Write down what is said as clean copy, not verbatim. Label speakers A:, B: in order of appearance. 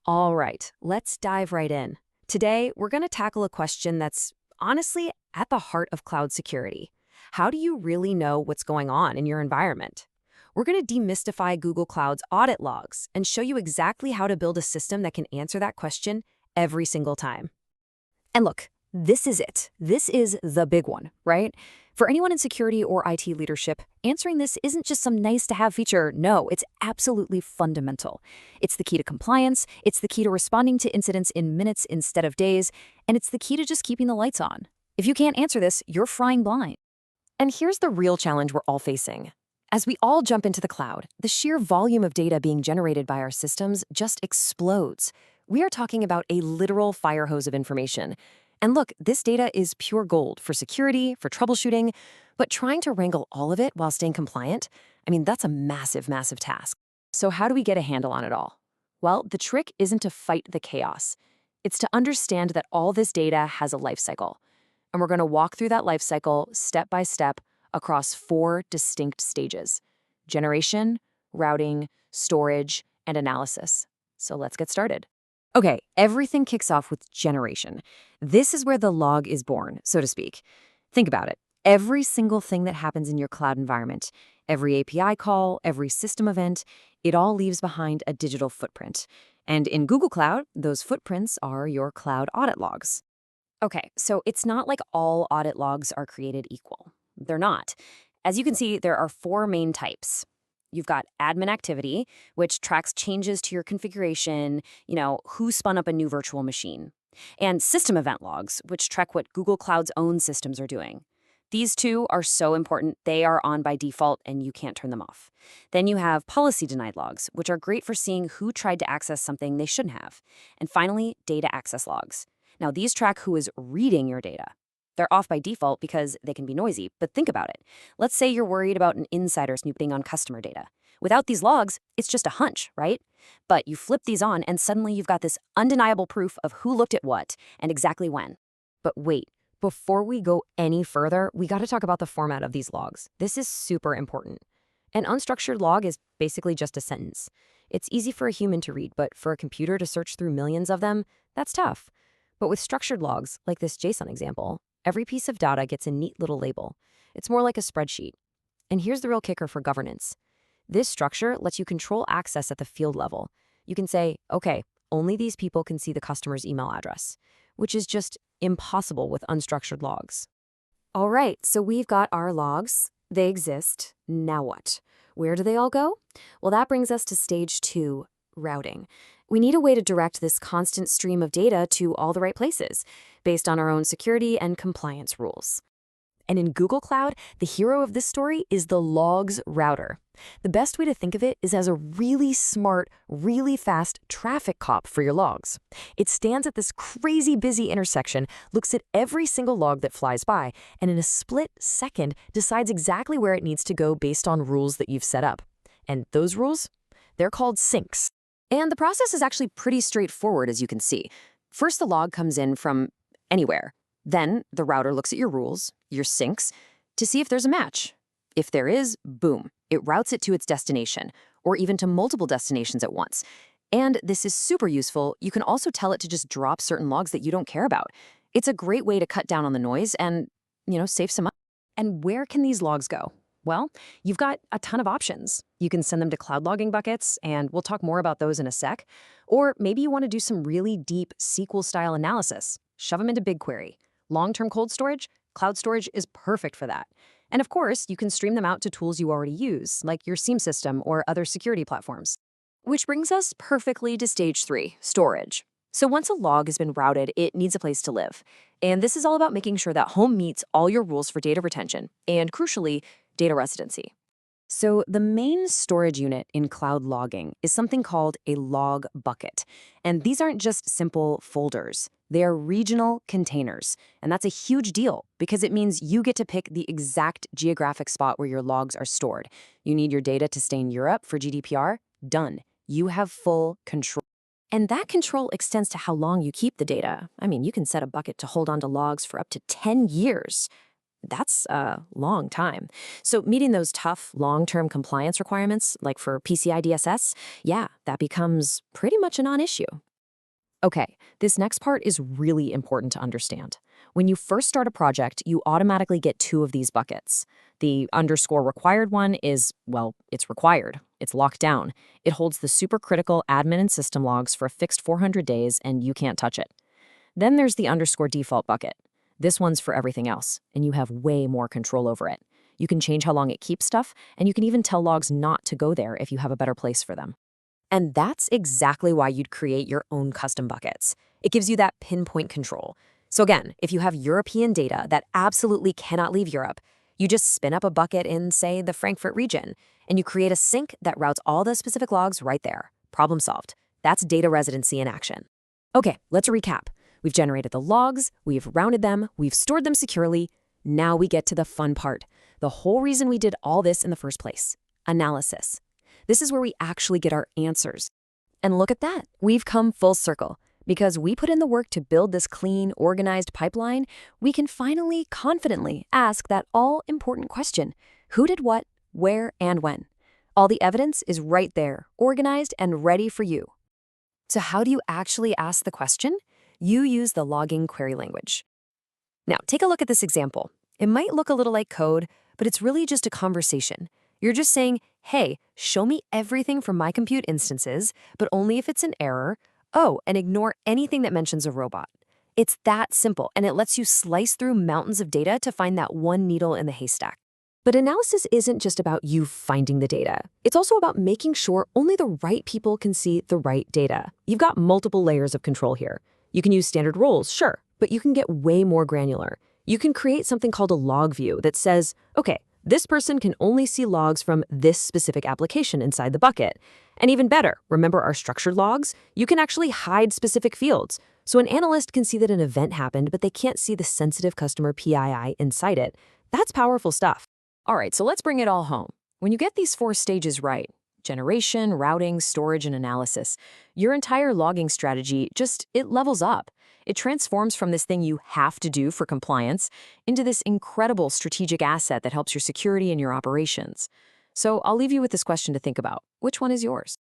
A: All right, let's dive right in. Today, we're going to tackle a question that's honestly at the heart of cloud security. How do you really know what's going on in your environment? We're going to demystify Google Cloud's audit logs and show you exactly how to build a system that can answer that question every single time. And look, this is it. This is the big one, right? For anyone in security or IT leadership, answering this isn't just some nice-to-have feature. No, it's absolutely fundamental. It's the key to compliance, it's the key to responding to incidents in minutes instead of days, and it's the key to just keeping the lights on. If you can't answer this, you're flying blind. And here's the real challenge we're all facing. As we all jump into the cloud, the sheer volume of data being generated by our systems just explodes. We are talking about a literal fire hose of information. And look, this data is pure gold for security, for troubleshooting, but trying to wrangle all of it while staying compliant, that's a massive, massive task. So how do we get a handle on it all? Well, the trick isn't to fight the chaos. It's to understand that all this data has a life cycle. And we're going to walk through that life cycle step by step across 4 distinct stages: generation, routing, storage, and analysis. So let's get started. Okay, everything kicks off with generation. This is where the log is born, so to speak. Think about it. Every single thing that happens in your cloud environment, every API call, every system event, it all leaves behind a digital footprint. And in Google Cloud, those footprints are your cloud audit logs. Okay, so it's not like all audit logs are created equal. They're not. As you can see, there are 4 main types. You've got admin activity, which tracks changes to your configuration, who spun up a new virtual machine. And system event logs, which track what Google Cloud's own systems are doing. These 2 are so important, they are on by default and you can't turn them off. Then you have policy denied logs, which are great for seeing who tried to access something they shouldn't have. And finally, data access logs. Now, these track who is reading your data. They're off by default because they can be noisy, but think about it. Let's say you're worried about an insider snooping on customer data. Without these logs, it's just a hunch, right? But you flip these on and suddenly you've got this undeniable proof of who looked at what and exactly when. But wait, before we go any further, we got to talk about the format of these logs. This is super important. An unstructured log is basically just a sentence. It's easy for a human to read, but for a computer to search through millions of them, that's tough. But with structured logs, like this JSON example, every piece of data gets a neat little label. It's more like a spreadsheet. And here's the real kicker for governance. This structure lets you control access at the field level. You can say, okay, only these people can see the customer's email address, which is just impossible with unstructured logs. All right, so we've got our logs. They exist. Now what? Where do they all go? Well, that brings us to stage 2, routing. We need a way to direct this constant stream of data to all the right places, based on our own security and compliance rules. And in Google Cloud, the hero of this story is the logs router. The best way to think of it is as a really smart, really fast traffic cop for your logs. It stands at this crazy busy intersection, looks at every single log that flies by, and in a split second decides exactly where it needs to go based on rules that you've set up. And those rules? They're called syncs. And the process is actually pretty straightforward, as you can see. First, the log comes in from anywhere. Then the router looks at your rules, your syncs, to see if there's a match. If there is, boom, it routes it to its destination, or even to multiple destinations at once. And this is super useful. You can also tell it to just drop certain logs that you don't care about. It's a great way to cut down on the noise and, save some money. And where can these logs go? Well, you've got a ton of options. You can send them to cloud logging buckets, and we'll talk more about those in a sec. Or maybe you want to do some really deep SQL-style analysis. Shove them into BigQuery. Long-term cold storage, cloud storage is perfect for that. And of course, you can stream them out to tools you already use, like your SIEM system or other security platforms. Which brings us perfectly to stage 3, storage. So once a log has been routed, it needs a place to live. And this is all about making sure that home meets all your rules for data retention, and crucially, data residency. So the main storage unit in cloud logging is something called a log bucket. And these aren't just simple folders. They are regional containers. And that's a huge deal because it means you get to pick the exact geographic spot where your logs are stored. You need your data to stay in Europe for GDPR? Done. You have full control. And that control extends to how long you keep the data. You can set a bucket to hold onto logs for up to 10 years. That's a long time. So meeting those tough long-term compliance requirements, like for PCI DSS, yeah, that becomes pretty much a non-issue. Okay, this next part is really important to understand. When you first start a project, you automatically get two of these buckets. The underscore required one is, well, it's required. It's locked down. It holds the supercritical admin and system logs for a fixed 400 days, and you can't touch it. Then there's the underscore default bucket. This one's for everything else, and you have way more control over it. You can change how long it keeps stuff, and you can even tell logs not to go there if you have a better place for them. And that's exactly why you'd create your own custom buckets. It gives you that pinpoint control. So again, if you have European data that absolutely cannot leave Europe, you just spin up a bucket in, say, the Frankfurt region, and you create a sink that routes all the specific logs right there. Problem solved. That's data residency in action. Okay, let's recap. We've generated the logs, we've rounded them, we've stored them securely. Now we get to the fun part. The whole reason we did all this in the first place. Analysis. This is where we actually get our answers. And look at that. We've come full circle. Because we put in the work to build this clean, organized pipeline, we can finally, confidently ask that all-important question. Who did what, where, and when? All the evidence is right there, organized and ready for you. So how do you actually ask the question? You use the logging query language. Now, take a look at this example. It might look a little like code, but it's really just a conversation. You're just saying, hey, show me everything from my compute instances, but only if it's an error. Oh, and ignore anything that mentions a robot. It's that simple, and it lets you slice through mountains of data to find that one needle in the haystack. But analysis isn't just about you finding the data. It's also about making sure only the right people can see the right data. You've got multiple layers of control here. You can use standard roles, sure, but you can get way more granular. You can create something called a log view that says, okay, this person can only see logs from this specific application inside the bucket. And even better, remember our structured logs? You can actually hide specific fields. So an analyst can see that an event happened, but they can't see the sensitive customer PII inside it. That's powerful stuff. All right, so let's bring it all home. When you get these 4 stages right, generation, routing, storage, and analysis, your entire logging strategy it levels up. It transforms from this thing you have to do for compliance into this incredible strategic asset that helps your security and your operations. So I'll leave you with this question to think about. Which one is yours?